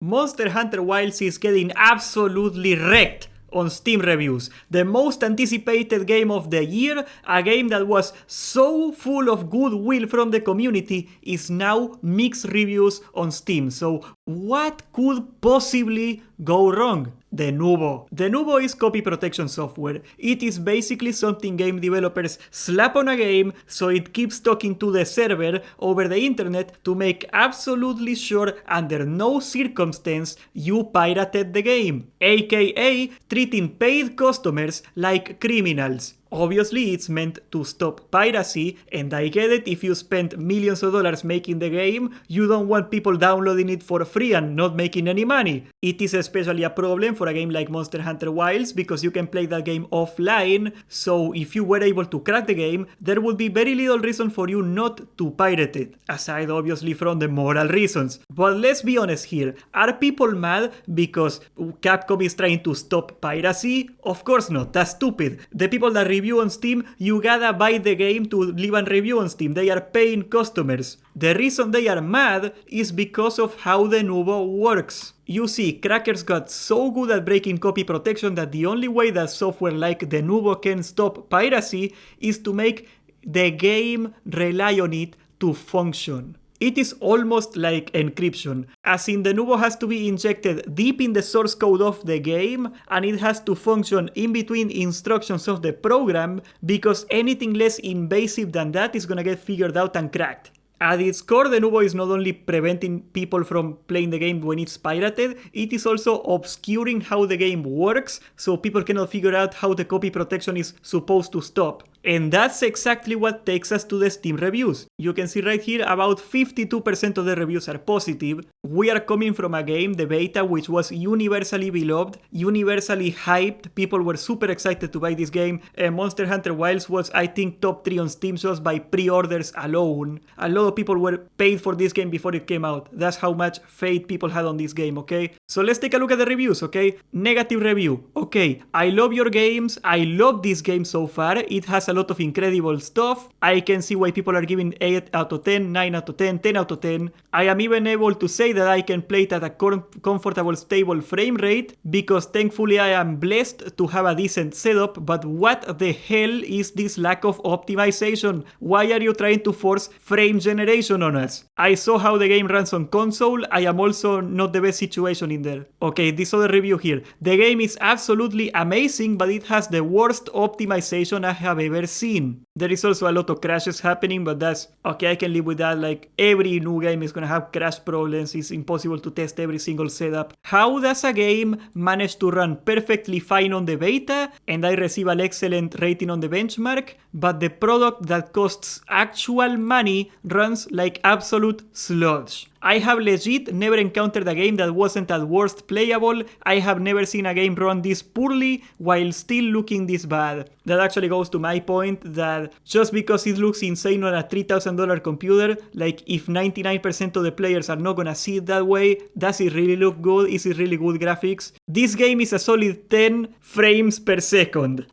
Monster Hunter Wilds is getting absolutely wrecked on Steam reviews. The most anticipated game of the year, a game that was so full of goodwill from the community, is now mixed reviews on Steam. So what could possibly go wrong? Denuvo. Denuvo is copy protection software. It is basically something game developers slap on a game so it keeps talking to the server over the internet to make absolutely sure under no circumstance you pirated the game, aka treating paid customers like criminals. Obviously, it's meant to stop piracy, and I get it, if you spend millions of dollars making the game, you don't want people downloading it for free and not making any money. It is especially a problem for a game like Monster Hunter Wilds because you can play that game offline, so if you were able to crack the game, there would be very little reason for you not to pirate it, aside obviously from the moral reasons. But let's be honest here, are people mad because Capcom is trying to stop piracy? Of course not, that's stupid. The people that review on Steam, you gotta buy the game to leave a review on Steam. They are paying customers. The reason they are mad is because of how Denuvo works. You see, crackers got so good at breaking copy protection that the only way that software like Denuvo can stop piracy is to make the game rely on it to function. It is almost like encryption, as in Denuvo has to be injected deep in the source code of the game, and it has to function in between instructions of the program, because anything less invasive than that is gonna get figured out and cracked. At its core, Denuvo is not only preventing people from playing the game when it's pirated, it is also obscuring how the game works, so people cannot figure out how the copy protection is supposed to stop. And that's exactly what takes us to the Steam reviews. You can see right here about 52% of the reviews are positive. We are coming from a game, the beta, which was universally beloved, universally hyped. People were super excited to buy this game. Monster Hunter Wilds was, I think, top 3 on Steam just by pre-orders alone. A lot of people were paid for this game before it came out. That's how much faith people had on this game, okay? So let's take a look at the reviews, okay? Negative review. Okay, I love your games. I love this game so far. It has a lot of incredible stuff. I can see why people are giving 8 out of 10, 9 out of 10, 10 out of 10. I am even able to say that I can play it at a comfortable, stable frame rate because thankfully I am blessed to have a decent setup, but what the hell is this lack of optimization? Why are you trying to force frame generation on us? I saw how the game runs on console. I am also not the best situation in there. Okay, this other review here. The game is absolutely amazing, but it has the worst optimization I have ever seen. There is also a lot of crashes happening, but that's okay, I can live with that. Like, every new game is gonna have crash problems. It's impossible to test every single setup. How does a game manage to run perfectly fine on the beta and I receive an excellent rating on the benchmark, but the product that costs actual money runs like absolute sludge? I have legit never encountered a game that wasn't at worst playable. I have never seen a game run this poorly while still looking this bad. That actually goes to my point that just because it looks insane on a $3,000 computer, like if 99% of the players are not gonna see it that way, does it really look good? Is it really good graphics? This game is a solid 10 frames per second.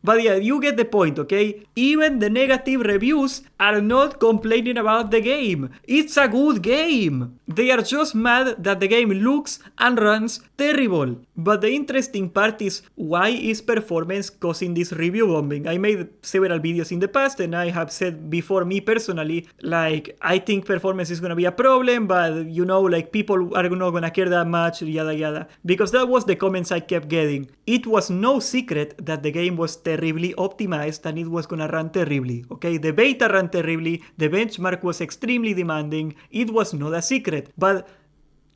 But yeah, you get the point, okay? Even the negative reviews are not complaining about the game. It's a good game. They are just mad that the game looks and runs terrible. But the interesting part is, why is performance causing this review bombing? I made several videos in the past and I have said before, me personally, like, I think performance is gonna be a problem, but you know, like, people are not gonna care that much, yada yada. Because that was the comments I kept getting. It was no secret that the game was terribly optimized and it was gonna run terribly, okay? The beta ran terribly, the benchmark was extremely demanding, it was not a secret. But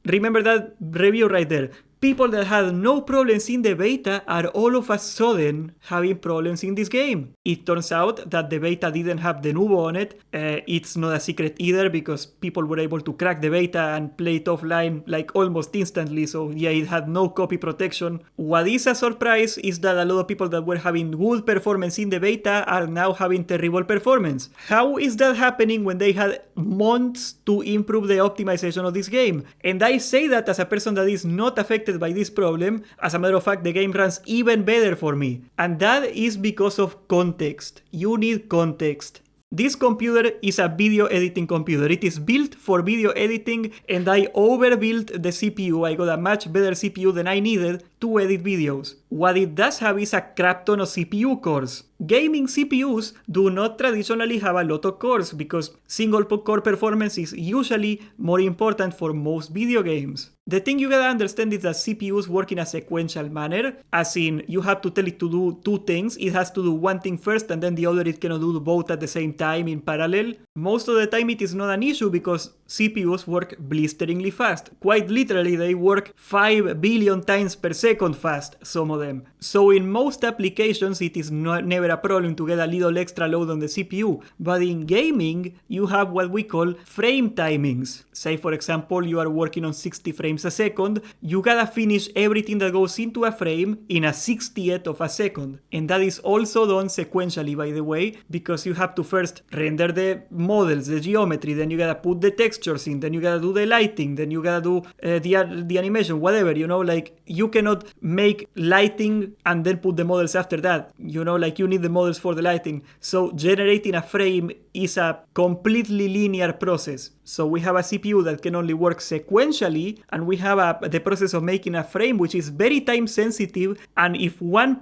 remember that review right there. People that had no problems in the beta are all of a sudden having problems in this game. It turns out that the beta didn't have Denuvo on it. It's not a secret either because people were able to crack the beta and play it offline like almost instantly. So yeah, it had no copy protection. What is a surprise is that a lot of people that were having good performance in the beta are now having terrible performance. How is that happening when they had months to improve the optimization of this game? And I say that as a person that is not affected by this problem. As a matter of fact, the game runs even better for me. And that is because of context. You need context. This computer is a video editing computer. It is built for video editing, and I overbuilt the CPU. I got a much better CPU than I needed to edit videos. What it does have is a crap ton of CPU cores. Gaming CPUs do not traditionally have a lot of cores because single core performance is usually more important for most video games. The thing you gotta understand is that CPUs work in a sequential manner, as in you have to tell it to do two things. It has to do one thing first and then the other it cannot do both at the same time in parallel. Most of the time it is not an issue because CPUs work blisteringly fast. Quite literally, they work 5 billion times per second fast, some of them. So in most applications it is never a problem to get a little extra load on the CPU. But in gaming, you have what we call frame timings. Say for example, you are working on 60 frames a second, you gotta finish everything that goes into a frame in a 60th of a second. And that is also done sequentially, by the way, because you have to first render the models, the geometry, then you gotta put the textures in, then you gotta do the lighting, then you gotta do the animation, whatever, like you cannot make lighting and then put the models after that, like you need the models for the lighting. So generating a frame is a completely linear process. So we have a CPU that can only work sequentially, and we have the process of making a frame which is very time sensitive, and if one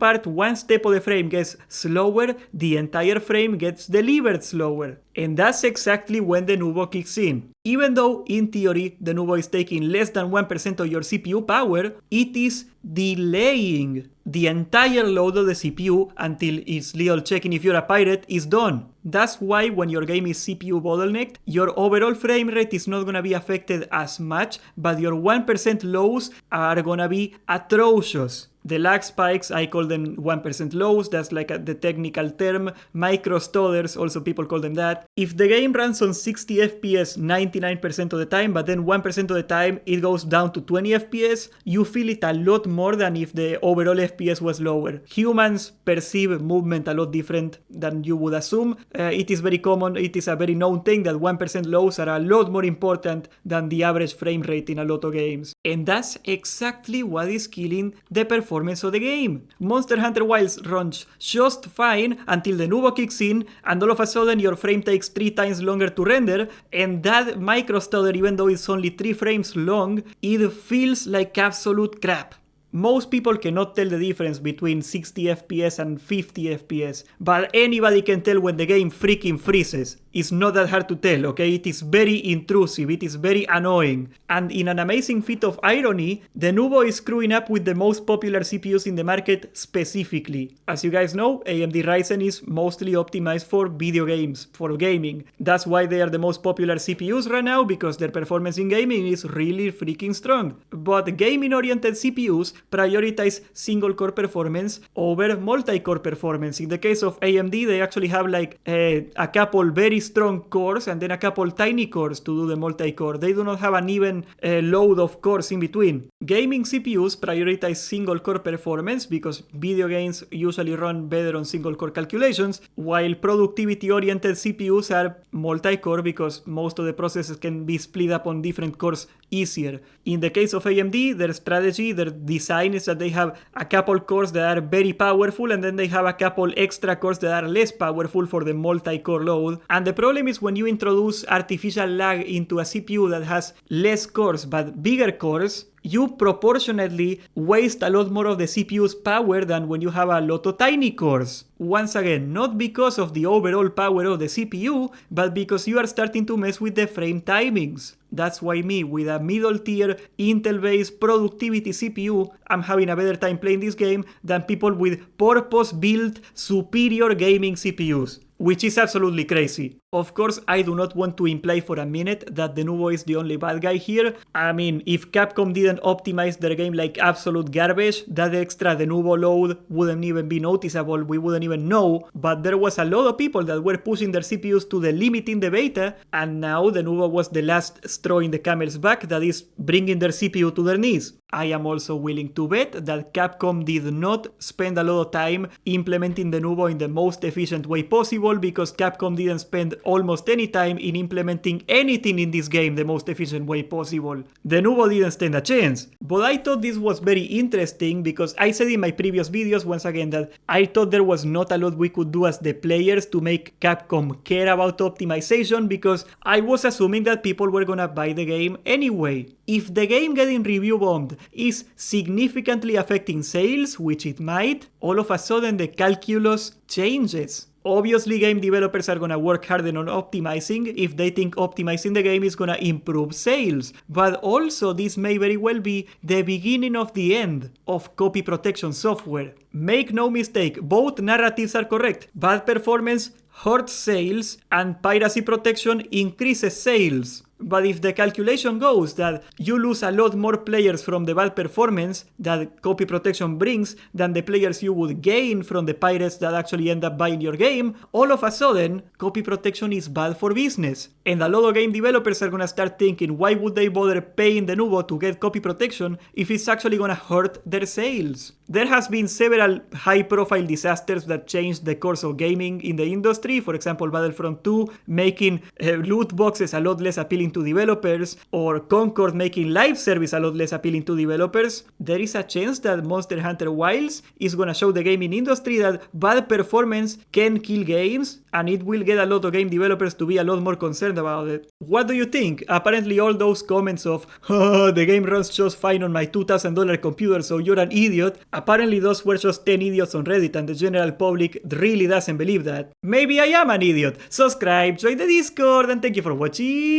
step of the frame gets slower, the entire frame gets delivered slower. And that's exactly when Denuvo kicks in. Even though, in theory, Denuvo is taking less than 1% of your CPU power, it is delaying the entire load of the CPU until its little checking if you're a pirate is done. That's why when your game is CPU bottlenecked, your overall frame rate is not going to be affected as much, but your 1% lows are going to be atrocious. The lag spikes, I call them 1% lows, that's like the technical term. Micro stutters, also people call them that. If the game runs on 60 FPS 99% of the time, but then 1% of the time it goes down to 20 FPS, you feel it a lot more than if the overall FPS was lower. Humans perceive movement a lot different than you would assume. It is very common, it is a very known thing that 1% lows are a lot more important than the average frame rate in a lot of games. And that's exactly what is killing the performance of the game. Monster Hunter Wilds runs just fine until Denuvo kicks in, and all of a sudden your frame takes 3 times longer to render, and that micro stutter, even though it's only 3 frames long, it feels like absolute crap. Most people cannot tell the difference between 60 FPS and 50 FPS, but anybody can tell when the game freaking freezes. It's not that hard to tell, okay? It is very intrusive, it is very annoying. And in an amazing feat of irony, Denuvo is screwing up with the most popular CPUs in the market specifically. As you guys know, AMD Ryzen is mostly optimized for video games, for gaming. That's why they are the most popular CPUs right now, because their performance in gaming is really freaking strong. But gaming-oriented CPUs prioritize single-core performance over multi-core performance. In the case of AMD, they actually have like a couple very strong cores and then a couple tiny cores to do the multi-core. They do not have an even load of cores in between. Gaming CPUs prioritize single-core performance because video games usually run better on single-core calculations, while productivity-oriented CPUs are multi-core because most of the processes can be split up on different cores easier. In the case of AMD, their strategy, their design is that they have a couple cores that are very powerful, and then they have a couple extra cores that are less powerful for the multi-core load. And the problem is when you introduce artificial lag into a CPU that has less cores but bigger cores, you proportionately waste a lot more of the CPU's power than when you have a lot of tiny cores. Once again, not because of the overall power of the CPU, but because you are starting to mess with the frame timings. That's why me, with a middle tier Intel-based productivity CPU, I'm having a better time playing this game than people with purpose-built superior gaming CPUs. Which is absolutely crazy. Of course, I do not want to imply for a minute that Denuvo is the only bad guy here. I mean, if Capcom didn't optimize their game like absolute garbage, that extra Denuvo load wouldn't even be noticeable, we wouldn't even know. But there was a lot of people that were pushing their CPUs to the limit in the beta, and now Denuvo was the last straw in the camel's back that is bringing their CPU to their knees. I am also willing to bet that Capcom did not spend a lot of time implementing Denuvo in the most efficient way possible, because Capcom didn't spend almost any time in implementing anything in this game the most efficient way possible. Denuvo didn't stand a chance. But I thought this was very interesting because I said in my previous videos once again that I thought there was not a lot we could do as the players to make Capcom care about optimization, because I was assuming that people were gonna buy the game anyway. If the game getting review bombed is significantly affecting sales, which it might, all of a sudden the calculus changes. Obviously, game developers are gonna work harder on optimizing if they think optimizing the game is gonna improve sales. But also, this may very well be the beginning of the end of copy protection software. Make no mistake, both narratives are correct. Bad performance hurts sales and piracy protection increases sales. But if the calculation goes that you lose a lot more players from the bad performance that copy protection brings than the players you would gain from the pirates that actually end up buying your game, all of a sudden, copy protection is bad for business. And a lot of game developers are gonna start thinking, why would they bother paying Denuvo to get copy protection if it's actually gonna hurt their sales? There has been several high-profile disasters that changed the course of gaming in the industry. For example, Battlefront 2 making loot boxes a lot less appealing to developers, or Concord making live service a lot less appealing to developers. There is a chance that Monster Hunter Wilds is gonna show the gaming industry that bad performance can kill games, and it will get a lot of game developers to be a lot more concerned about it. What do you think? Apparently all those comments of, oh, the game runs just fine on my $2,000 computer, so you're an idiot, apparently those were just 10 idiots on Reddit, and the general public really doesn't believe that. Maybe I am an idiot. Subscribe, join the Discord, and thank you for watching.